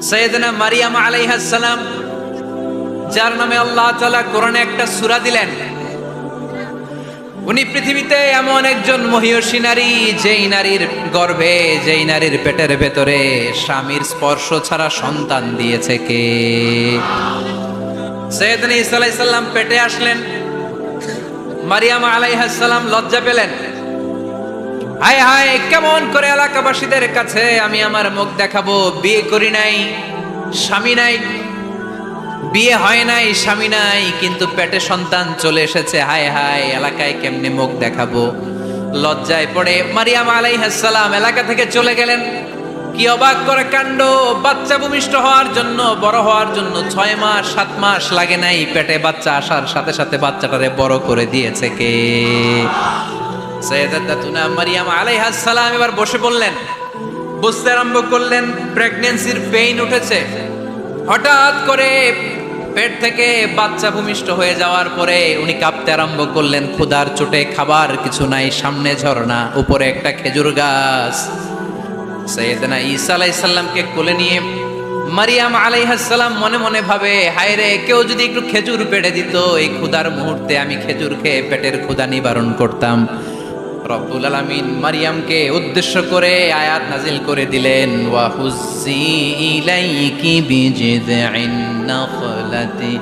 সাইয়েদনা মারিয়াম আলাইহিস সালাম, যার নামে আল্লাহ তাআলা কোরআনে একটা সূরা দিলেন, উনি পৃথিবীতে এমন একজন মহিয়সী নারী, যেই নারীর গর্ভে, যেই নারীর পেটের ভেতরে স্বামীর স্পর্শ ছাড়া সন্তান দিয়েছে কে? সাইয়েদনা ঈসা আলাইহিস সালাম পেটে আসলেন। মারিয়াম আলাইহিস সালাম লজ্জা পেলেন। হায় হায়, কেমন করে এলাকাবাসীদের কাছে আমি আমার মুখ দেখাবো? বিয়ে করি নাই, স্বামী নাই, বিয়ে হয় নাই, স্বামী নাই, কিন্তু পেটে সন্তান চলে এসেছে। হায় হায়, এলাকায় কেমনে মুখ দেখাবো? লজ্জায় পড়ে মারিয়াম আলাইহিস সালাম এলাকা থেকে চলে গেলেন। কি অবাক করে কাণ্ড! বাচ্চা ভূমিষ্ঠ হওয়ার জন্য, বড় হওয়ার জন্য 6 মাস 7 মাস লাগে নাই, পেটে বাচ্চা আসার সাথে সাথে বাচ্চাটারে বড় করে দিয়েছে কে? সাইয়েদাতুনা মারিয়াম আলাইহিস সালাম এবার বসে পড়লেন, বুঝতে আরম্ভ করলেন প্রেগন্যান্সির পেইন উঠেছে। হঠাৎ করে পেট থেকে বাচ্চা ভূমিষ্ঠ হয়ে যাওয়ার পরে উনি কাঁপতে আরম্ভ করলেন। ক্ষুধার চোটে খাবার কিছু নাই, সামনে ঝর্ণা, উপরে একটা খেজুর গাছ। সাইয়েদনা ঈসা আলাইহিস সালামকে কোলে নিয়ে মারিয়াম আলাইহিস সালাম মনে মনে ভাবে, হায় রে, কেউ যদি একটু খেজুর পেড়ে দিত, এই ক্ষুধার মুহূর্তে আমি খেজুর খেয়ে পেটের ক্ষুধা নিবারণ করতাম। রব্বুল আলামিন মারিয়ামকে উদ্দেশ্য করে আয়াত নাজিল করে দিলেন, ওয়া হুজ্জি ইলাইকি বিজিযইন নাখলাতি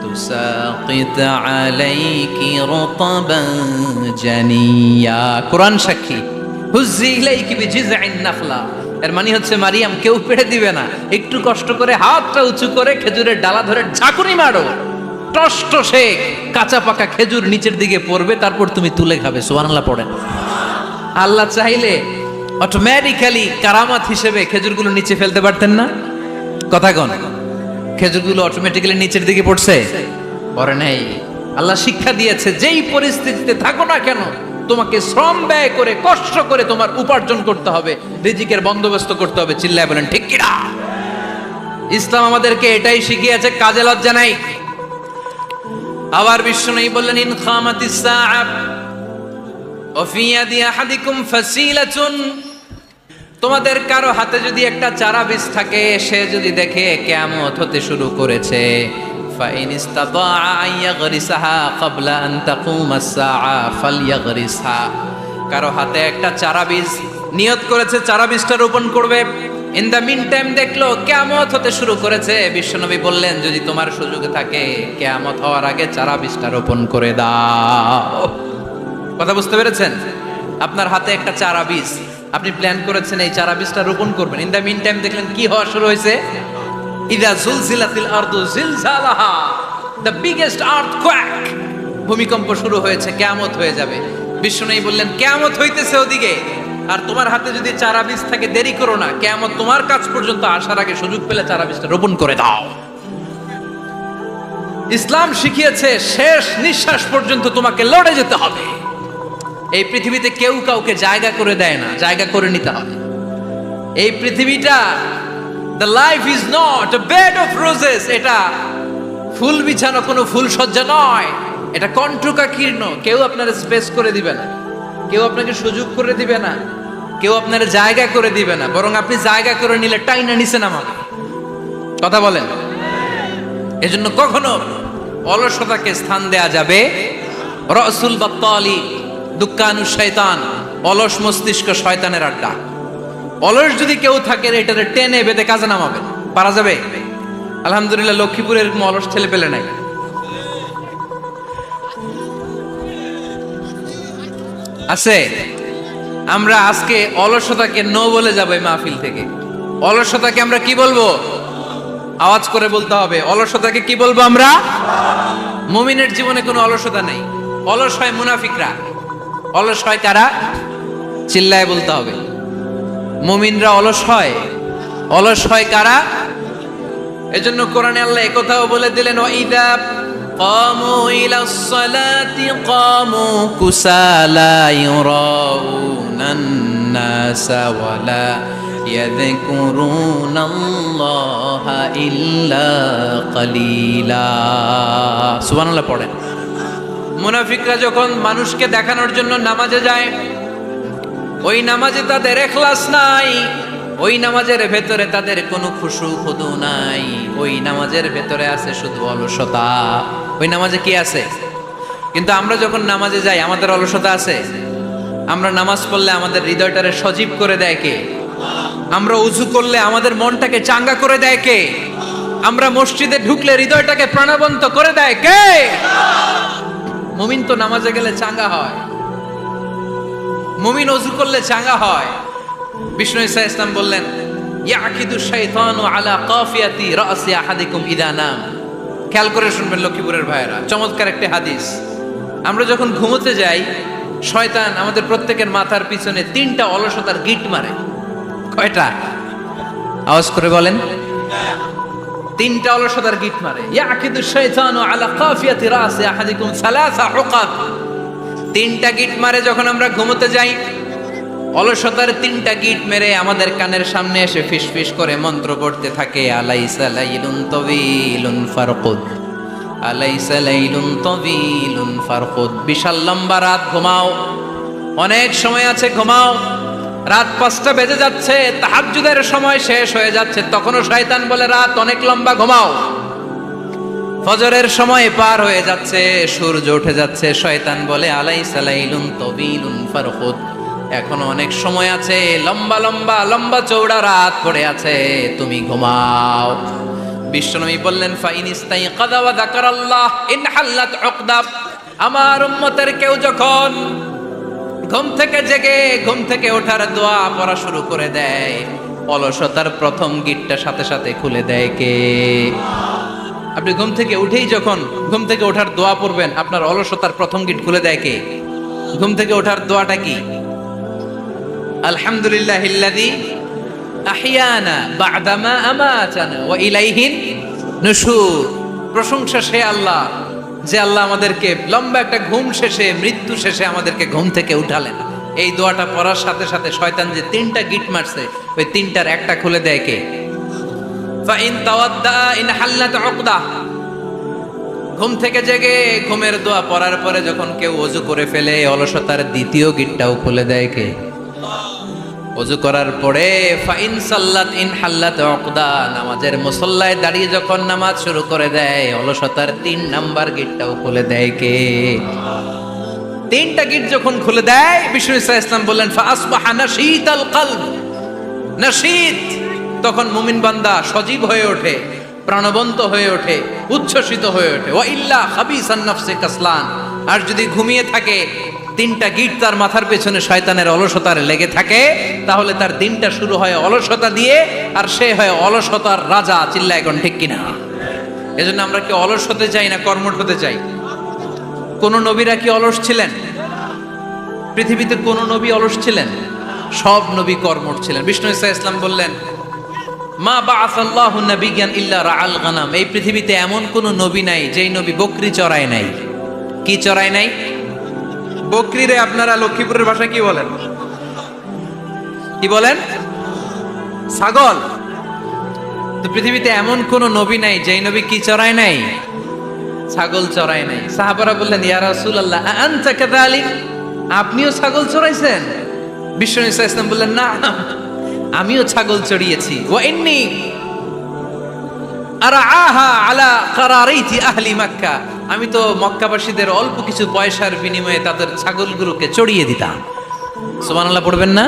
তুসাকিত আলাইকি রতবান জানিয়া। কোরআন সাক্ষী, হুজ্জি ইলাইকি বিজিযইন নাখলা, এর মানে হচ্ছে মারিয়াম, কেউ পেড়ে দিবে না, একটু কষ্ট করে হাতটা উঁচু করে খেজুরের ডালা ধরে ঝাঁকুনি মারো, টসটসে কাঁচা পাকা খেজুর নিচের দিকে পড়বে, তারপর তুমি তুলে খাবে। সুবহানাল্লাহ পড়েন। আল্লাহ চাইলে অটোমেটিক্যালি কারামাত হিসেবে খেজুরগুলো নিচে ফেলতে পারতেন না? কথা কোন? খেজুরগুলো অটোমেটিক্যালি নিচের দিকে পড়ছে? পড়ে নাই। আল্লাহ শিক্ষা দিয়েছে, যেই পরিস্থিতিতে থাকো না কেন, তোমাকে শ্রম ব্যয় করে, কষ্ট করে তোমার উপার্জন করতে হবে, রিজিকের বন্দোবস্ত করতে হবে। চিল্লায় বলেন ঠিক কিনা? ইসলাম আমাদেরকে এটাই শিখিয়েছে, কাজে লজ্জা নাই। আবার বিশ্বনবী বললেন, ইন খামাতিস সাআ ওয়া ফি ইয়াদি আহাদিকুম ফাসিলাতুন, তোমাদের কারো হাতে যদি একটা চারা বীজ থাকে, সে যদি দেখে কিয়ামত হতে শুরু করেছে, ফাইন ইসতাতা আইয়াগরিসাহা ক্বাবলা আন তাকুমাস সাআ ফালইয়াগরিসহা, কারো হাতে একটা চারা বীজ নিয়ত করেছে, চারা বীজটা রোপণ করবে, ইন দ্য মিন টাইম দেখলো কিয়ামত হতে শুরু করেছে, বিশ্বনবী বললেন, যদি তোমার সুযোগ থাকে কিয়ামত হওয়ার আগে চারা বীজটা রোপণ করে দাও। কথা বুঝতে পেরেছেন? আপনার হাতে একটা চারা বীজ, আপনি প্ল্যান করেছেন এই চারা বীজটা রোপণ করবেন, ইন দ্য মিন টাইম দেখলেন কি হওয়া শুরু হয়েছে? ইযা জুলজিলাতিল আরদু জিলজালাহা, দ্য বিগেস্ট আর্থকোয়েক, ভূমিকম্প শুরু হয়েছে, কিয়ামত হয়ে যাবে। বিশ্বনবী বললেন, কিয়ামত হইতেছে ওদিকে, আর তোমার হাতে যদি চারা বীজ থাকে, দেরি করো না, কিয়ামত তোমার কাছ পর্যন্ত আসার আগে সুযোগ পেলে চারা বীজটা রোপণ করে দাও। ইসলাম শিখিয়েছে শেষ নিঃশ্বাস পর্যন্ত তোমাকে লড়ে যেতে হবে। এই পৃথিবীতে কেউ কাউকে জায়গা করে দেয় না, জায়গা করে নিতে হবে। এই পৃথিবীটা, the life is not a bed of roses, এটা ফুল বিছানো কোনো ফুল সজ্জা নয়, এটা কণ্টকাকীর্ণ। কেউ আপনার স্পেস করে দিবে না, কেউ আপনাকে সুযোগ করে দিবে না, কেউ আপনার জায়গা করে দিবে না, বরং আপনি জায়গা করে নিলে টাইনা নিচে নামাবে। কথা বলেন? এজন্য কখনো অলসতাকে স্থান দেয়া যাবে। রাসূল বাত্তালি দুক্কানু শয়তান, অলস মস্তিষ্ক শয়তানের আড্ডা। অলস যদি কেউ থাকে, এটারে টেনে বেঁধে কাজে নামাবে, পারা যাবে? আলহামদুলিল্লাহ, লক্ষ্মীপুরে এরকম অলস ছেলে পেলে নাই। আছে? আমরা আজকে অলসতাকে নো বলে যাবো এই মাহফিল থেকে। অলসতাকে আমরা কি বলবো? আওয়াজ করে বলতে হবে, অলসতাকে কি বলবো আমরা? মুমিনের জীবনে কোনো অলসতা নেই। অলস হয় মুনাফিকরা। অলস হয় কারা? চিল্লায় বলতে হবে। মুমিনরা অলস হয়। অলস হয় কারা? এজন্য কোরআনে আল্লাহ একথাও বলে দিলেন, ওয়াইদা কামু ইলাস সালাতি কামু কুসালা ইউরাউনান নাসা ওয়ালা ইয়াযকুরুনাল্লাহা ইল্লা কালিলা। সুবহানাল্লাহ পড়েন। মুনাফিকরা যখন মানুষকে দেখানোর জন্য নামাজে যায়, ওই নামাজে তাদের ইখলাস নাই, ওই নামাজের ভেতরে তাদের কোনো খুশু খুদু নাই, ওই নামাজের ভেতরে আছে শুধু অলসতা। ওই নামাজে কি আছে? কিন্তু আমরা যখন নামাজে যাই আমাদের অলসতা আছে? আমরা নামাজ পড়লে আমাদের হৃদয়টারে সজীব করে দেয় কে? আমরা উযু করলে আমাদের মনটাকে চাঙ্গা করে দেয় কে? আমরা মসজিদে ঢুকলে হৃদয়টাকে প্রাণবন্ত করে দেয় কে? মুমিন তো নামাজে গেলে চাঙ্গা হয়, মুমিন ওযু করলে চাঙ্গা হয়। বিষ্ণু ঈসা ইসলাম বললেন, ইয়াকিদু শাইতানু আলা কাফিয়াতি রাসি আহাদিকুম ইদা নাম। খেয়াল করে শুনবেন লক্ষ্মীপুরের ভাইয়েরা, চমৎকার একটি হাদিস। আমরা যখন ঘুমোতে যাই, শয়তান আমাদের প্রত্যেকের মাথার পিছনে 3টা অলসতার গিট মারে। কয়টা? আওয়াজ করে বলেন। 3টা অলসতার গিট মারে। ইয়াকিদু শাইতানু আলা কাফিয়াতি রাসি আহাদিকুম সালাসা হুকাত। 3টা গিট মারে যখন আমরা ঘুমোতে যাই। অলসতার 3টা গিট মেরে আমাদের কানের সামনে এসে ফিসফিস করে মন্ত্র পড়তে থাকে, আলাইসা লাইলুন তাওয়িলুন ফারকুদ, আলাইসা লাইলুন তাওয়িলুন ফারকুদ। বিশাল লম্বা রাত, ঘুমাও, অনেক সময় আছে, ঘুমাও। রাত 5টা বেজে যাচ্ছে, তাহাজ্জুদের সময় শেষ হয়ে যাচ্ছে, তখনও শয়তান বলে রাত অনেক লম্বা, ঘুমাও। ফজরের সময় পার হয়ে যাচ্ছে, সূর্য উঠে যাচ্ছে, শয়তান বলে আলাইসা লাইলুন তাওয়িলুন ফারকুদ, এখনো অনেক সময় আছে, লম্বা লম্বা লম্বা চৌড়া রাত পড়ে আছে, তুমি ঘুমাও। বিশ্বনবী বললেন, ফাইন ইস্তাইকাযা ওয়া যাকারাল্লাহ ইনহাল্লাত উকদা। আমার উম্মতের কেউ যখন ঘুম থেকে জেগে ঘুম থেকে ওঠার দোয়া পড়া শুরু করে দেয়, অলসতার প্রথম গিটটা সাথে সাথে খুলে দেয় কে? আপনি ঘুম থেকে উঠেই যখন ঘুম থেকে ওঠার দোয়া পড়বেন, আপনার অলসতার প্রথম গিট খুলে দেয় কে? ঘুম থেকে ওঠার দোয়াটা কি? আলহামদুলিল্লাহিল্লাযী আহইয়ানা বা'দামা আমাতানা ওয়া ইলাইহিন নুশুর। প্রশংসা সে আল্লাহ, যে আল্লাহ আমাদেরকে লম্বা একটা ঘুম শেষে, মৃত্যু শেষে আমাদেরকে ঘুম থেকে উঠালেন। এই দোয়াটা পড়ার সাথে সাথে শয়তান যে 3টা গিট মারছে, ওই 3টার একটা খুলে দেয় কে? Fine তাওয়াদ্দা in হাল্লাত উকদা। ঘুম থেকে জেগে ঘুমের দোয়া পড়ার পরে যখন কেউ ওযু করে ফেলে, অলসতার দ্বিতীয় গিটটাও খুলে দেয় কে? ওযু করার পরে ফাইন সাল্লাত ইন হাল্লাত উকদা, নামাজের মুসল্লায় দাঁড়িয়ে যখন নামাজ শুরু করে দেয়, অলসতার 3 নাম্বার গিটটাও খুলে দেয় কে? 3টা গিট যখন খুলে দেয়, বিষ্ণু ঈসা ইসলাম বললেন, ফাসবাহা নাশীতাল কলব। নাশীত, তখন মুমিন বান্দা সজীব হয়ে ওঠে, প্রাণবন্ত হয়ে ওঠে, উচ্ছ্বসিত হয়ে ওঠে। ওয়া ইল্লা খাবিসান নাফসি কাসলান। আর যদি ঘুমিয়ে থাকে, 3টা গিট তার মাথার পেছনে শয়তানের অলসতার লেগে থাকে, তাহলে তার দিনটা শুরু হয় অলসতা দিয়ে, আর সে হয় অলসতার রাজা। চিল্লায় এখন ঠিক কিনা? এজন্য আমরা কি অলস হতে চাই না কর্মঠ হতে চাই? কোন নবীরা কি অলস ছিলেন? পৃথিবীতে কোন নবী অলস ছিলেন? সব নবী কর্মঠ ছিলেন। বিষ্ণু ঈসা ইসলাম বললেন, মা বাআসাল্লাহু নাবিয়্যান ইল্লা রাআল গানাম। এই পৃথিবীতে এমন কোন নবী নাই যেই নবী বকরি চড়ায় নাই। কি চড়ায় নাই? বকরি রে আপনারা লক্ষ্মীপুরের ভাষায় কি বলেন? কি বলেন? ছাগল। তো পৃথিবীতে এমন কোন নবী নাই যেই নবী কি চড়ায় নাই? ছাগল চড়ায় নাই। সাহাবারা বললেন, ইয়া রাসূলুল্লাহ আনতা কাযালিক, আপনিও ছাগল চড়াইছেন? বিষ্ণু ঈসা ইসলাম বললেন, না, আমিও ছাগল চড়িয়েছি। ওয়া ইন্নী আরআহা আলা কারারিতি আহলি মক্কা, আমি তো মক্কাবাসীদের অল্প কিছু পয়সার বিনিময়ে তাদের ছাগলগুলোকে চড়িয়ে দিতাম। সুবহানাল্লাহ পড়বেন না?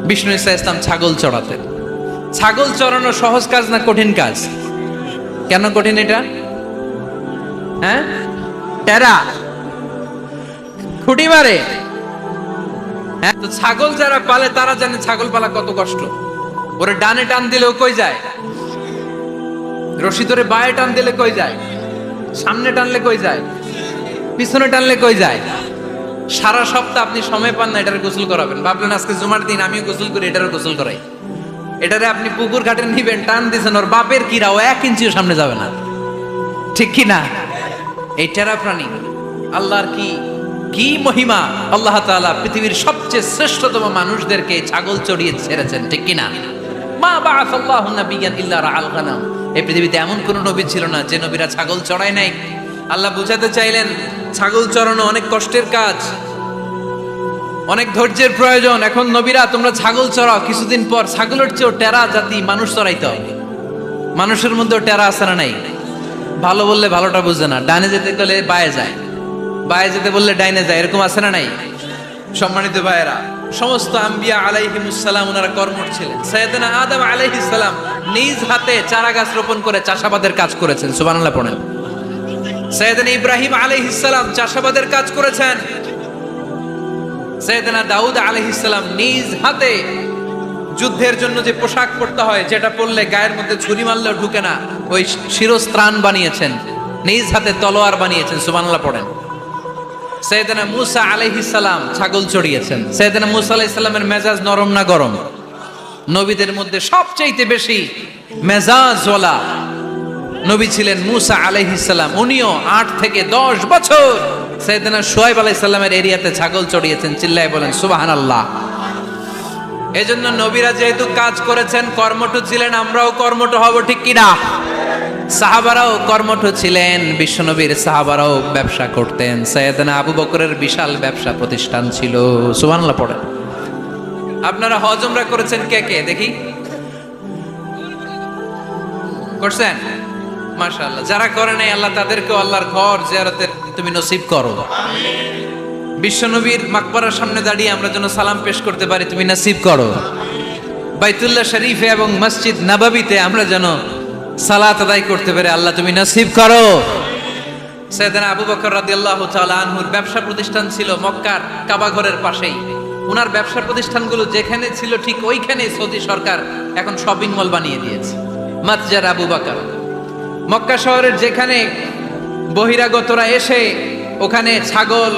বিষ্ণু ঈসা ইসলাম ছাগল চড়াতেন। ছাগল চড়ানো সহজ কাজ না কঠিন কাজ? কেন কঠিন এটা? হ্যাঁ, টেরা খুঁটি মারে। হ্যাঁ, তো ছাগল যারা পালে তারা জানে ছাগল পালা কত কষ্ট। ওরে ডানে টান দিলেও কই যায়, রশি ধরে বায়ে টান দিলে কই যায়, সামনে টানলে কই যায়, পিছনে টানলে কই যায়। সারা সপ্তাহ আপনি সময় পান না এটারে গোসল করাবেন। ভাবলেন আজকে জুমার দিন আমিও গোসল করি, এটারে গোসল করাই। এটারে আপনি পুকুর ঘাটে নিবেন, টান দিছেন, ওর বাপের কিরা ও 1 ইঞ্চিও সামনে যাবে না। ঠিক কি না? এই টেরা প্রাণী আল্লাহর কি কি মহিমা! আল্লাহ তাআলা পৃথিবীর সবচেয়ে শ্রেষ্ঠতম মানুষদেরকে ছাগল চড়িয়ে ছেড়েছেন। ঠিক কি না? মা বাআসাল্লাহু নাবিয়্যান ইল্লা রাআল গানাম। এই পৃথিবীতে এমন কোন নবী ছিল না যে নবীরা ছাগল চড়ায় নাই। আল্লাহ বুঝাতে চাইলেন ছাগল চড়ানো অনেক কষ্টের কাজ। অনেক ধৈর্যের প্রয়োজন। এখন নবীরা তোমরা ছাগল চড়াও, কিছুদিন পর ছাগলের চেয়েও টেরা জাতি মানুষ চড়াইতে হবে। মানুষের মধ্যেও টেরা আছে না নাই? ভালো বললে ভালোটা বুঝে না, ডানে যেতে গেলে বায়ে যায়, বায়ে যেতে বললে ডাইনে যায়, এরকম আছে না নাই? সম্মানিত ভাইয়েরা, সমস্ত আম্বিয়া আলাইহিমুস সালাম ওনারা কর্মঠ ছিলেন। সাইয়েদনা আদম আলাইহিস সালাম নিজ হাতে চারা গাছ রোপণ করে চাষাবাদের কাজ করেছেন, সুবহানাল্লাহ পড়েন। সাইয়েদনা ইব্রাহিম আলাইহিস সালাম চাষাবাদের কাজ করেছেন। সাইয়েদনা দাউদ আলাইহিস সালাম নিজ হাতে যুদ্ধের জন্য যে পোশাক পরতে হয়, যেটা পরলে গায়ের মধ্যে ছুরি মারলেও ঢুকে না, ওই শিরস্ত্রাণ বানিয়েছেন, নিজ হাতে তলোয়ার বানিয়েছেন, সুবহানাল্লাহ পড়েন। সাইয়েদনা মূসা আলাইহিস সালাম ছাগল চড়িয়েছেন। সাইয়েদনা মূসা আলাইহিস সালামের মেজাজ নরম না গরম? নবীদের মধ্যে সবচেয়ে বেশি মেজাজওয়ালা নবী ছিলেন মূসা আলাইহিস সালাম। উনিও 8 থেকে 10 বছর সাইয়েদনা শুআয়ব আলাইহিস সালামের এরিয়াতে ছাগল চড়িয়েছেন। চিল্লায় বলেন সুবহানাল্লাহ। এজন্য নবীরা যেহেতু কাজ করেছেন, কর্মঠ ছিলেন, আমরাও কর্মঠ হব, ঠিক কি না? সাহাবারাও কর্মঠ ছিলেন, বিশ্বনবীর সাহাবারাও ব্যবসা করতেন। সাইয়েদনা আবু বকরের বিশাল ব্যবসা প্রতিষ্ঠান ছিল, সুবহানাল্লাহ পড়েন। আপনারা হজ উমরা করেছেন কে কে দেখি? করছেন? মাশাআল্লাহ। যারা করে নাই আল্লাহ তাদেরকে আল্লাহর ঘর জিয়ারতের তুমি নসিব করো। বিশ্বনবীর মাকবারার সামনে দাঁড়িয়ে আমরা যেন সালাম পেশ করতে পারি, তুমি নসিব করো। বাইতুল্লাহ শরীফে এবং মসজিদ নববীতে আমরা যেন সালাত আদায় করতে পারে, আল্লাহ তুমি নসিব করো। সাইয়েদনা আবু বকর রাদিয়াল্লাহু তাআলা আনহুর ব্যবসা প্রতিষ্ঠান ছিল মক্কার কাবা ঘরের পাশেই। ওনার ব্যবসা প্রতিষ্ঠানগুলো যেখানে ছিল ঠিক ওইখানে সৌদি সরকার এখন শপিং মল বানিয়ে দিয়েছে, মাতজার আবু বকর। মক্কা শহরের যেখানে বহিরাগতরা এসে ওখানে ছাগল,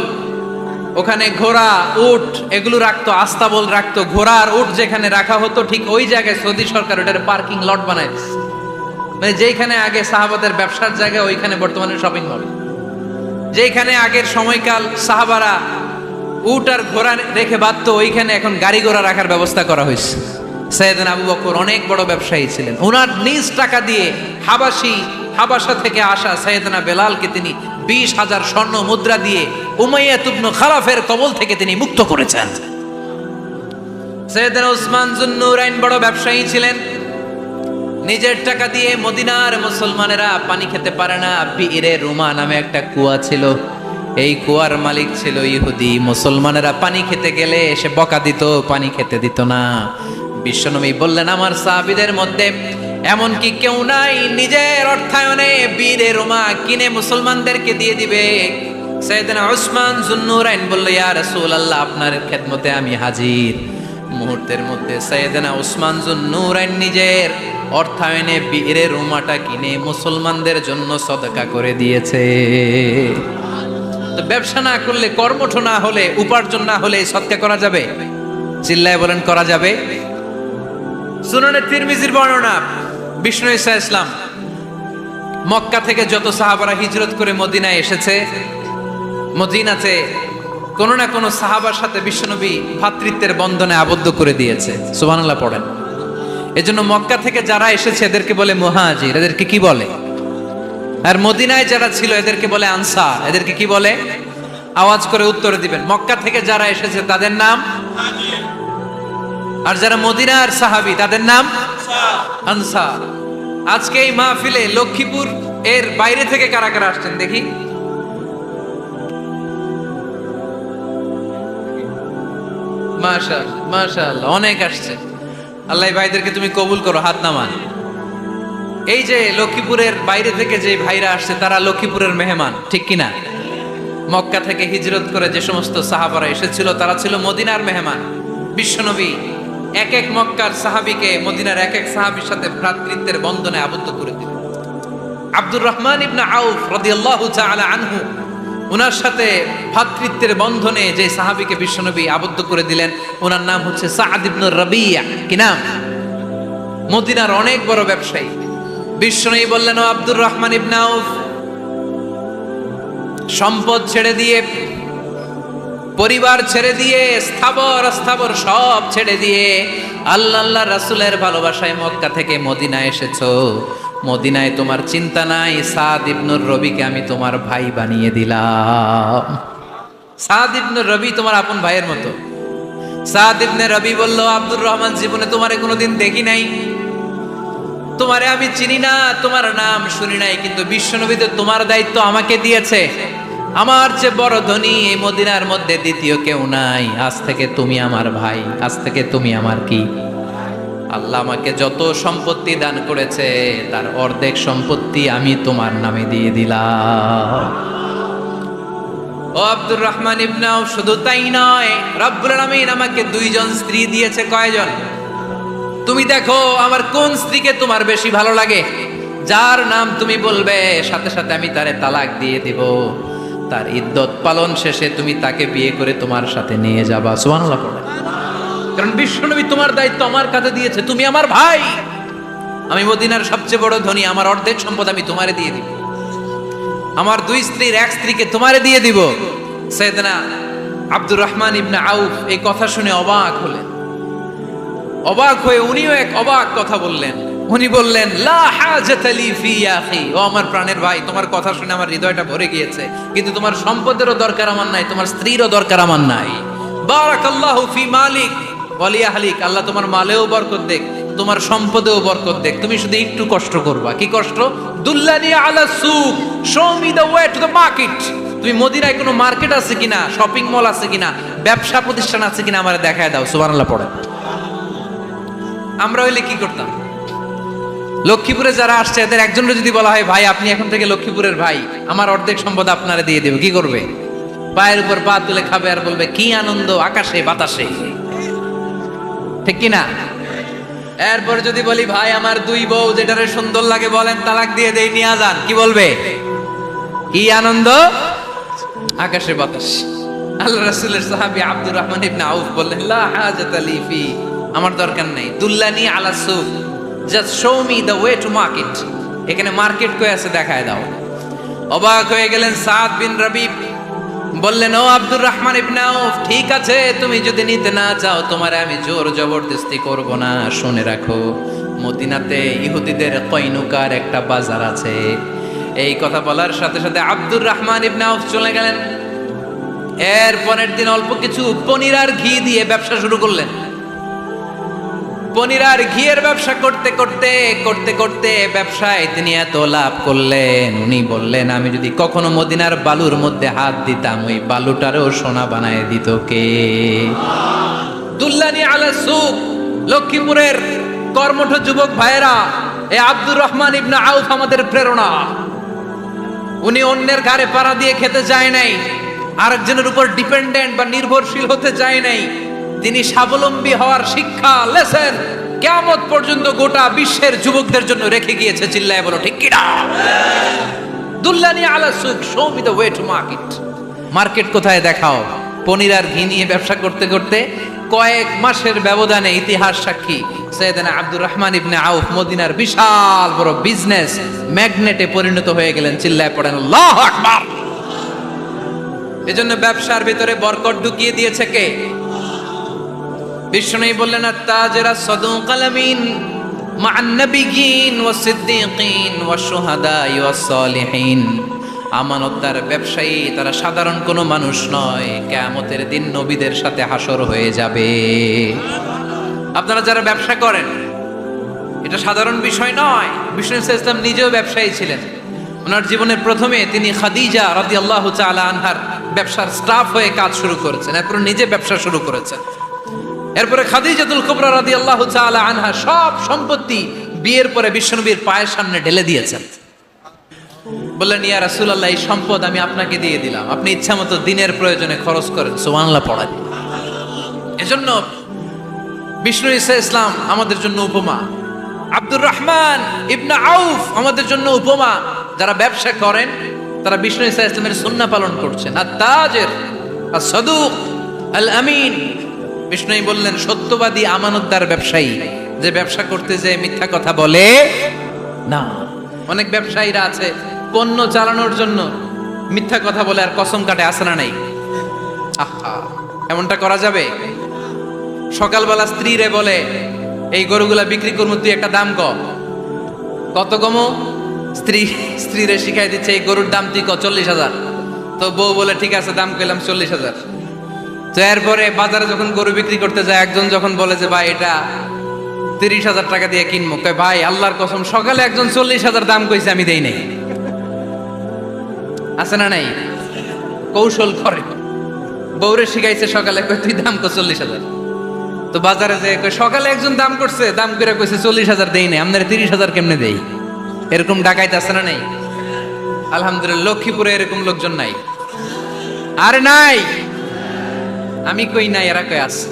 ওখানে ঘোড়া, উট এগুলো রাখতো, আস্তাবল রাখতো, ঘোড়া আর উট যেখানে রাখা হতো ঠিক ওই জায়গায় সৌদি সরকার ওটার পার্কিং লট বানায় দিয়েছে। মানে যেখানে আগে সাহাবাদের ব্যবসার জায়গা, ওইখানে বর্তমানে শপিং মল। যেখানে আগের সময়কাল সাহাবারা উট আর ঘোড়া রেখে বাঁধতো, ওইখানে এখন গাড়ি ঘোড়া রাখার ব্যবস্থা করা হয়েছে। সাইয়েদনা আবু বকর অনেক বড় ব্যবসায়ী ছিলেন। ওনার নিজ টাকা দিয়ে হাবাসা থেকে আসা সাইয়েদনা বেলালকে তিনি 20,000 স্বর্ণ মুদ্রা দিয়ে উমাইয়া ইবনে খালাফের কবল থেকে তিনি মুক্ত করেছেন। সাইয়েদনা উসমান যুন্নুরাইন বড় ব্যবসায়ী ছিলেন। নিজের টাকা দিয়ে মদিনার মুসলমানেরা পানি খেতে পারে না, বিইরে রুমা নামে একটা কুয়া ছিল, এই কুয়ার মালিক ছিল ইহুদি। মুসলমানেরা পানি খেতে গেলে এসে বকা দিত, পানি খেতে দিত না। বিশ্বনবী বললেন, আমার সাহাবীদের মধ্যে এমন কি কেউ নাই নিজের অর্থায়নে বীরে রুমা কিনে মুসলমানদেরকে দিয়ে দিবে? সাইয়েদনা উসমান যুন্নুরাইন বলল, ইয়া রাসূলুল্লাহ, আপনার খেদমতে আমি হাজির। মুহূর্তের মধ্যে সাইয়েদনা উসমান যুন্নুরাইন নিজের অর্থায়নে বীরে রুমাটা কিনে মুসলমানদের জন্য সদকা করে দিয়েছে। তো ব্যবসা না করলে, কর্মঠ না হলে, উপার্জন না হলে সদকা করা যাবে? চিল্লায় বলেন করা যাবে। সুনানে তিরমিজির বর্ণনা, বিষ্ণু ঈসা ইসলাম মক্কা থেকে যত সাহাবারা হিজরত করে মদিনায় এসেছে, মদিনাতে কোনো না কোনো সাহাবার সাথে বিশ্বনবী ভ্রাতৃত্বের বন্ধনে আবদ্ধ করে দিয়েছে, সুবহানাল্লাহ পড়েন। এজন্য মক্কা থেকে যারা এসেছে এদেরকে বলে মুহাজির। এদেরকে কি বলে? আর মদিনায় যারা ছিল এদেরকে বলে আনসার। এদেরকে কি বলে? আওয়াজ করে উত্তর দিবেন। মক্কা থেকে যারা এসেছে তাদের নাম, আর যারা মদিনার সাহাবী তাদের নাম আনসার। আজকে এই মাহফিলে লক্ষ্মীপুর এর বাইরে থেকে কারা কারা আসছেন দেখি? মাশাআল্লাহ, মাশাআল্লাহ, অনেক আসছে। আল্লাহ ভাইদেরকে তুমি কবুল করো, হাত নামান। এই যে লক্ষ্মীপুরের বাইরে থেকে যে ভাইরা আসছে তারা লক্ষ্মীপুরের মেহমান, ঠিক কিনা? মক্কা থেকে হিজরত করে যে সমস্ত সাহাবারা এসেছিল তারা ছিল মদিনার মেহমান। বিশ্বনবী এক এক মক্কার সাহাবীকে মদিনার এক এক সাহাবীর সাথে ভ্রাতৃত্বের বন্ধনে আবদ্ধ করে দিলেন। আব্দুর রহমান ইবনে আউফ রাদিয়াল্লাহু তাআলা আনহু, ওনার সাথে ভ্রাতৃত্বের বন্ধনে যে সাহাবীকে বিশ্বনবী আবদ্ধ করে দিলেন ওনার নাম হচ্ছে সাদ ইবনে রাবিয়া। কি নাম? মদিনার অনেক বড় ব্যবসায়ী। বিশ্বনবী বললেন, ও আব্দুর রহমান ইবনে আউফ, সম্পদ ছেড়ে দিয়ে, পরিবার ছেড়ে দিয়ে, স্থাবর অস্থাবর সব ছেড়ে দিয়ে আল্লাহ রাসূলের ভালোবাসায় মক্কা থেকে মদিনায় এসেছো। মদিনায় তোমার চিন্তা নাই, সাদ ইবনুর রবিকে আমি তোমার ভাই বানিয়ে দিলাম। সাদ ইবনুর রবি তোমার আপন ভাইয়ের মতো। সাদ ইবনে রবি বলল, আব্দুর রহমান, জীবনে তোমারে কোনোদিন দেখি নাই, তোমারে আমি চিনি না, তোমার নাম শুনি নাই, কিন্তু বিশ্বনবী তো তোমার দায়িত্ব আমাকে দিয়েছে। আমার চেয়ে বড় ধনী এই মদিনার মধ্যে দ্বিতীয় কেউ নাই। আজ থেকে তুমি আমার ভাই, আজ থেকে তুমি আমার কি? আল্লাহ আমাকে যত সম্পত্তি দান করেছে তার অর্ধেক সম্পত্তি আমি তোমার নামে দিয়ে দিলাম। ও আব্দুর রহমান ইবনে আউফ, শুধু তাই নয়, রব্বুল আলামিন আমাকে দুইজন স্ত্রী দিয়েছে। কয়জন? তুমি দেখো আমার কোন স্ত্রীকে তোমার বেশি ভালো লাগে, যার নাম তুমি বলবে সাথে সাথে আমি তারে তালাক দিয়ে দিব। তার ইদ্যত পালন শেষে তুমি তাকে বিয়ে করে তোমার সাথে নিয়ে যাবা। সুবহানাল্লাহ পড়ে। কারণ বিশ্বনবী তোমার দায়িত্ব আমার কাছে দিয়েছে, তুমি আমার ভাই, আমি মদিনার সবচেয়ে বড় ধনী, আমার অর্ধেক সম্পদ আমি তোমারে দিয়ে দিব, আমার দুই স্ত্রীর এক স্ত্রীকে তোমারে দিয়ে দিব। সাইয়েদনা আব্দুর রহমান ইবনে আউফ এই কথা শুনে অবাক হলেন। অবাক হয়ে উনিও এক অবাক কথা বললেন। উনি বললেন, লা হাজাতা লি ফি ইয়া আখি, ও আমার প্রাণের ভাই, তোমার কথা শুনে আমার হৃদয়টা ভরে গিয়েছে, কিন্তু তোমার সম্পদেরও দরকার আমার নাই, তোমার স্ত্রীরও দরকার আমার নাই। বারাকাল্লাহু ফি মালিক ওয়া লি আহলিক, আল্লাহ তোমার মালেও বরকত দেখ, তোমার সম্পদেও বরকত দেখ। তুমি শুধু একটু কষ্ট করবা। কি কষ্ট? দুল্লানি আলা সুক, show me the way to the market. তুমি মদিনায় কোনো মার্কেট আছে কিনা, শপিং মল আছে কিনা, ব্যবসা প্রতিষ্ঠান আছে কিনা আমারে দেখায় দাও। সুবহানাল্লাহ পড়ে। আমরা হইলে কি করতাম? লক্ষ্মীপুরে যারা আসছে এদের একজনের যদি বলা হয়, ভাই আপনি এখন থেকে লক্ষ্মীপুরের ভাই, আমার অর্ধেক সম্পদ আপনারে দিয়ে দেব, কি করবে? পায়ের উপর পা তুলে খাবে আর বলবে, কি আনন্দ আকাশে বাতাসে, ঠিক কিনা? এরপর যদি বলি, ভাই আমার দুই বউ, যেটারে সুন্দর লাগে বলেন তালাক দিয়ে দেই, নিয়ে যান, কি বলবে? কি আনন্দ আকাশে বাতাস। আল্লাহ রাসূলের সাহাবী আব্দুর রহমান ইবনে আউফ বললেন, লা হাজাতা লি ফি, আমার দরকার নেই। দুল্লানি আলা সুক, just show me the way to market, এখানে মার্কেট কই আছে দেখায় দাও। অবাক হয়ে গেলেন সাদ বিন রবি, বললেন, ও আব্দুর রহমান ইবনে আউফ, ঠিক আছে, তুমি যদি নিতে না চাও তোমারে আমি জোর জবরদস্তি করব না। শুনে রাখো, মদিনাতে ইহুদিদের কয়নুকার একটা বাজার আছে। এই কথা বলার সাথে সাথে আব্দুর রহমান ইবনে আউফ চলে গেলেন। এর পরের দিন অল্প কিছু পনির আর ঘি দিয়ে ব্যবসা শুরু করলেন। পনির আর ঘিয়ের ব্যবসা করতে করতে করতে করতে ব্যবসায় তিনি এত লাভ করলেন, উনি বললেন, আমি যদি কখনো মদিনার বালুর মধ্যে হাত দিতাম, ওই বালুটারও সোনা বানায় দিত কে? দুল্লানি আলা সুক, লক্ষ্মীপুরের কর্মঠ যুবক ভাইয়েরা, এই আব্দুর রহমান ইবনে আউফ আমাদের প্রেরণা। উনি অন্যের ঘাড়ে পাড়া দিয়ে খেতে চায় নাই, আরেকজনের উপর ডিপেন্ডেন্ট বা নির্ভরশীল হতে চায় নাই। তিনি স্বাবলম্বী হওয়ার শিক্ষা, লেসন কিয়ামত পর্যন্ত গোটা বিশ্বের যুবকদের জন্য রেখে গিয়েছে। চিল্লায় বলো ঠিক কিনা? দুল্লানি আলা সুক, show me the way to market. Market কোথায় দেখাও। পনির আর ঘি নিয়ে ব্যবসা করতে করতে কয়েক মাসের ব্যবধানে ইতিহাস সাক্ষী, সাইয়েদনা আব্দুর রহমান ইবনে আউফ মদিনার বিশাল বড় বিজনেস ম্যাগনেটে পরিণত হয়ে গেলেন। চিল্লায় পড়েন আল্লাহু আকবার। এজন্য ব্যবসার ভিতরে বরকত ঢুকিয়ে দিয়েছে কে? বিষ্ণু বললেন, আত-তাজিরা সাদুকাল আমিন মা'আন নাবিয়্যিন ওয়াস সিদ্দীকিন ওয়াশ শুহাদা'i ওয়াস সালিহিন। আমানতদার ব্যবসায়ী, তারা সাধারণ কোনো মানুষ নয়, কিয়ামতের দিন নবীদের সাথে হাসর হয়ে যাবে। আপনারা যারা ব্যবসা করেন, এটা সাধারণ বিষয় নয়। বিষ্ণু ইসলাম নিজেও ব্যবসায়ী ছিলেন। ওনার জীবনের প্রথমে তিনি খাদিজা রাদিয়াল্লাহু তাআলা আনহার ব্যবসার স্টাফ হয়ে কাজ শুরু করেছেন, এরপর নিজে ব্যবসা শুরু করেছেন। এরপরে খাদিজাতুল কুবরা রাদিয়াল্লাহু তাআলা আনহা সব সম্পত্তি বিয়ের পরে বিশ্বনবীর পায়ের সামনে ঢেলে দিয়েছেন। বললেন, ইয়া রাসূলুল্লাহ, এই সম্পদ আমি আপনাকে দিয়ে দিলাম, আপনি ইচ্ছামতো দিনের প্রয়োজনে খরচ করেন। সুবহানাল্লাহ পড়ায়। এজন্য বিষ্ণু ইসলাম আমাদের জন্য উপমা, আব্দুর রহমান ইবনে আউফ আমাদের জন্য উপমা। যারা ব্যবসা করেন তারা বিষ্ণু ইসলামের সুন্নাহ পালন করছেন। আত-তাজির আস-সাদুক আল-আমিন, বিষ্ণুই বললেন সত্যবাদী আমানতদার ব্যবসায়ী, যে ব্যবসা করতে যে মিথ্যা কথা বলে না। অনেক ব্যবসায়ীরা আছে পণ্য চালানোর জন্য মিথ্যা কথা বলে আর কসম কাটে, আছে না নাই? আহা, এমনটা করা যাবে? সকালবেলা স্ত্রীরে বলে, এই গরুগুলা বিক্রি করবো, তুই একটা দাম কত কমো? স্ত্রীরে শিখাই দিচ্ছে, এই গরুর দাম তুই 40,000। তো বউ বলে, ঠিক আছে, দাম কইলাম 40,000। তো এরপরে বাজারে যখন গরু বিক্রি করতে যায়, একজন যখন বলে যে ভাই এটা 30,000 টাকা দিয়ে কিনবো, কয় ভাই আল্লাহর কসম সকালে একজন 40,000 দাম কইছে, আমি দেই নাই। আছে না নাই? কৌশল করে, বউরে শিখাইছে সকালে, কয় তুই দাম কর 40,000। তো বাজারে যে সকালে একজন দাম করছে, দাম করে কইছে 40,000 দেই নাই, আপনারা 30,000 কেমনে দেই? এরকম ডাকাইতে আছে না নাই? আলহামদুলিল্লাহ লক্ষ্মীপুরে এরকম লোকজন নাই। আরে নাই, আমি কই নাই, এরা কই আছে।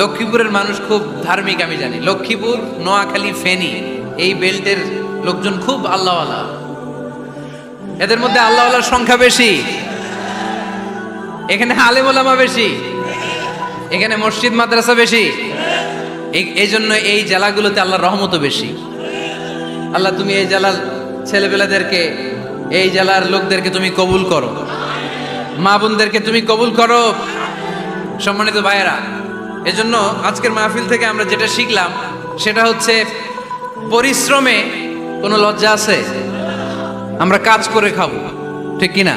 লক্ষ্মীপুরের মানুষ খুব ধার্মিক, আমি জানি। লক্ষ্মীপুর, নোয়াখালী, ফেনী এই বেল্টের লোকজন খুব আল্লাহওয়ালা। এদের মধ্যে আল্লাহওয়ালার সংখ্যা বেশি, এখানে আলেম ওলামা বেশি, এখানে মসজিদ মাদ্রাসা বেশি। এই জন্য এই জেলাগুলোতে আল্লাহর রহমতও বেশি। আল্লাহ তুমি এই জেলার ছেলেপেলাদেরকে, এই জেলার লোকদেরকে তুমি কবুল করো, মা বোনদেরকে তুমি কবুল করো। সম্মানিত ভাইয়েরা, এজন্য আজকের মাহফিল থেকে আমরা যেটা শিখলাম সেটা হচ্ছে পরিশ্রমে কোনো লজ্জা আছে? আমরা কাজ করে খাবো, ঠিক কিনা?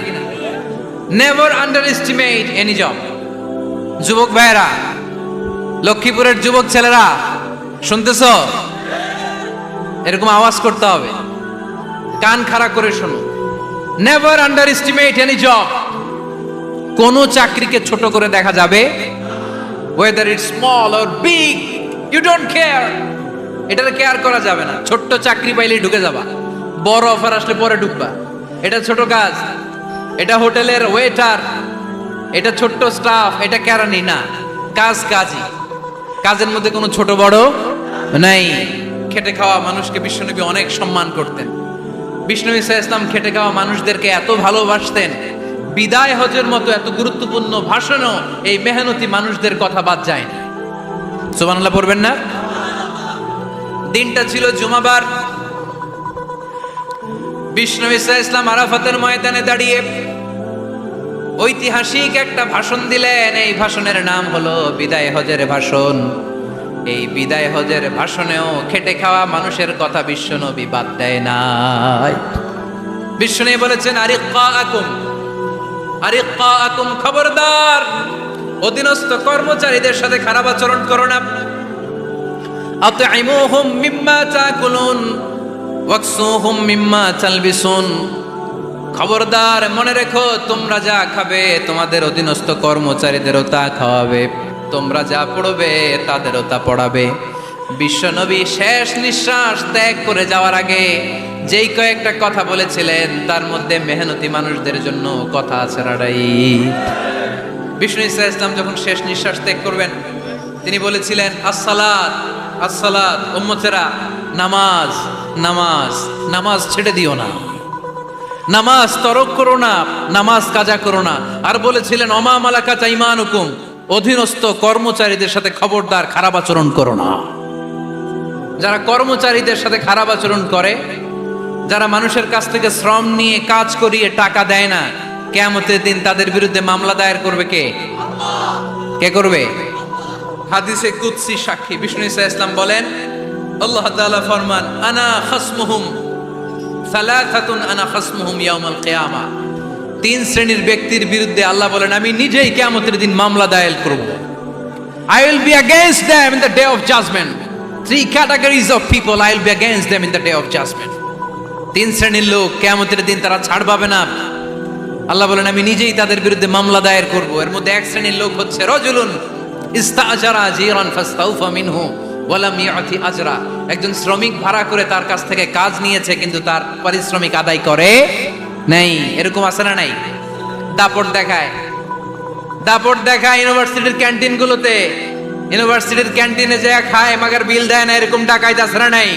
Never under estimate any job. যুবক ভাইয়েরা, লক্ষ্মীপুরের যুবক ছেলেরা শুনতেছ? এরকম আওয়াজ করতে হবে, কান খাড়া করে শোনো। Never under estimate any job. কোনো চাকরিকে ছোট করে দেখা যাবে, whether it's small or big, you don't care. এটার কেয়ার করা যাবে না। ছোট্ট চাকরি পাইলেই ঢুকে যাবা, বড় অফার আসলে পরে ঢুকবা। এটা ছোট কাজ, এটা হোটেলের ওয়েটার, এটা ছোট্ট স্টাফ, এটা কেরানি না। কাজ কাজই, কাজের মধ্যে কোনো ছোট বড় নাই। খেটে খাওয়া মানুষকে বিশ্বনবী অনেক সম্মান করতেন। বিশ্বনবী সাল্লাল্লাহু আলাইহি ওয়াসাল্লাম খেটে খাওয়া মানুষদেরকে এত ভালোবাসতেন, বিদায় হজের মতো এত গুরুত্বপূর্ণ ভাষণও এই মেহনতি মানুষদের কথা বাদ যায় না। সুবহানাল্লাহ পড়বেন না? দিনটা ছিল জুমাবার। বিশ্বনবী সাল্লাল্লাহু আলাইহি ওয়াসাল্লাম আরাফাতের ময়দানে দাঁড়িয়ে ঐতিহাসিক একটা ভাষণ দিলেন। এই ভাষণের নাম হলো বিদায় হজের ভাষণ। এই বিদায় হজের ভাষণেও খেটে খাওয়া মানুষের কথা বিশ্বনবী বাদ দেয় নাই। বিশ্বনবী বলেছেন, আরিক্কাকুম, খবরদার, অধীনস্থ কর্মচারীদের সাথে খারাপ আচরণ করো না। আতঈমুহুম মিম্মা তাকুলুন ওয়াকসুহুম মিম্মা তালবিসুন। খবরদার, মনে রেখো, তোমরা যা খাবে তোমাদের অধীনস্থ কর্মচারীদেরও তা খাওয়াবে, তোমরা যা পড়বে তাদেরও তা পড়াবে। বিশ্বনবী শেষ নিঃশ্বাস ত্যাগ করে যাওয়ার আগে যেই কয়েকটা কথা বলেছিলেন তার মধ্যে মেহনতি মানুষদের জন্য কথা আছে রাডাই। বিষ্ণু ইসা ইসলাম যখন শেষ নিঃশ্বাস ত্যাগ করবেন, তিনি বলেছিলেন, আসসালাত আসসালাত, উম্মতেরা নামাজ নামাজ, নামাজ ছেড়ে দিও না, নামাজ তরক করো না, নামাজ কাজা করো না। আর বলেছিলেন, অমা মালাকাত আইমানুকুম, অধীনস্থ কর্মচারীদের সাথে খবরদার খারাপ আচরণ করো না। যারা কর্মচারীদের সাথে খারাপ আচরণ করে, যারা মানুষের কাছ থেকে শ্রম নিয়ে কাজ করিয়ে টাকা দেয় না, কিয়ামতের দিন তাদের বিরুদ্ধে মামলা দায়ের করবে কে? কে করবে? হাদিসে কুদসি সাক্ষী বিষ্ণু ইসা ইসলাম বলেন, আল্লাহ তাআলা ফরমান, আনা খাসমুহুম সালাসাতুন আনা খাসমুহুম ইয়াউমাল কিয়ামা। তিন শ্রেণীর ব্যক্তির বিরুদ্ধে আল্লাহ বলেন, আমি নিজেই কিয়ামতের দিন মামলা দায়ের করব। I will be against them in the day of judgment. Three categories of people, I will be against them in the day of judgment. তিন শ্রেণীর লোক কিয়ামতের দিন তারা ছাড় পাবে না। আল্লাহ বলেন, আমি নিজেই তাদের বিরুদ্ধে মামলা দায়ের করব। এর মধ্যে এক শ্রেণীর লোক হচ্ছে রাজুলুন ইস্তাআজারা জিরান ফাস্তাউফা মিনহু ওয়া লাম ইয়াতি আজরা। একজন শ্রমিক ভাড়া করে তার কাছ থেকে কাজ নিয়েছে, কিন্তু তার পারিশ্রমিক আদায় করে নাই। এরকম আছে না নাই? দাপট দেখায়, দাপট দেখায় ইউনিভার্সিটির ক্যান্টিনগুলোতে। ইউনিভার্সিটির ক্যান্টিনে যায় খায়, মাগার বিল দেয় না, এরকম ডাকাইত আছে না নাই?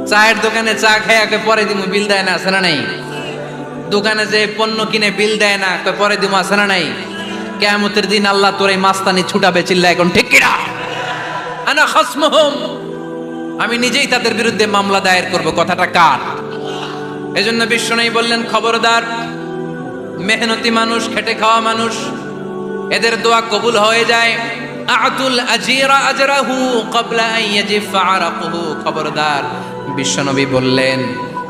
চায়ের দোকানে চা খায়, পরে দিমু, বিল দেয় না, আছে না নাই? দোকানে যে পণ্য কিনে বিল দেয় না, পরে দিমু, আছে না নাই? কিয়ামতের দিন আল্লাহ তোর এই মাস্তানি ছুটাবে, চিল্লা এখন ঠিক কিনা? আনা খাসমুহুম, আমি নিজেই তাদের বিরুদ্ধে মামলা দায়ের করব। কথাটা কার? এজন্য বিশ্বনবী বললেন, খবরদার, মেহনতি মানুষ, খেটে খাওয়া মানুষ, এদের দোয়া কবুল হয়ে যায়। আতুল আজিরা আজরাহু ক্বাবলা আন ইয়াজিফা আরাকুহু। খবরদার, বিশ্বনবী বললেন,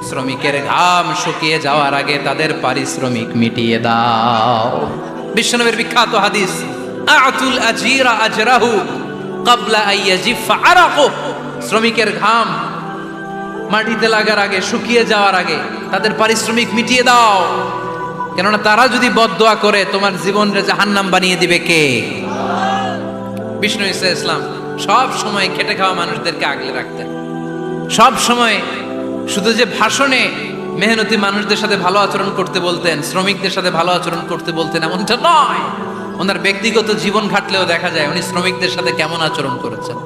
শ্রমিকের ঘাম শুকিয়ে যাওয়ার আগে তাদের পারিশ্রমিক মিটিয়ে দাও। বিশ্বনবীর বিখ্যাত হাদিস, আতুল আজিরা আজরাহু ক্বাবলা আইয়াজিফা আরাকু। শ্রমিকের ঘাম মাটিতে লাগার আগে, শুকিয়ে যাওয়ার আগে তাদের পারিশ্রমিক মিটিয়ে দাও, কেননা তারা যদি বদদোয়া করে তোমার জীবনরে জাহান্নাম বানিয়ে দিবে কে? বিষ্ণু ঈসা ইসলাম সব সময় খেটে খাওয়া মানুষদেরকে আগলে রাখতেন। সব সময় শুধু যে ভাষণে মেহনতি মানুষদের সাথে ভালো আচরণ করতে বলতেন, শ্রমিকদের সাথে ভালো আচরণ করতে বলতেন এমনটা নয়, ওনার ব্যক্তিগত জীবন ঘাটলেও দেখা যায় উনি শ্রমিকদের সাথে কেমন আচরণ করেছেন।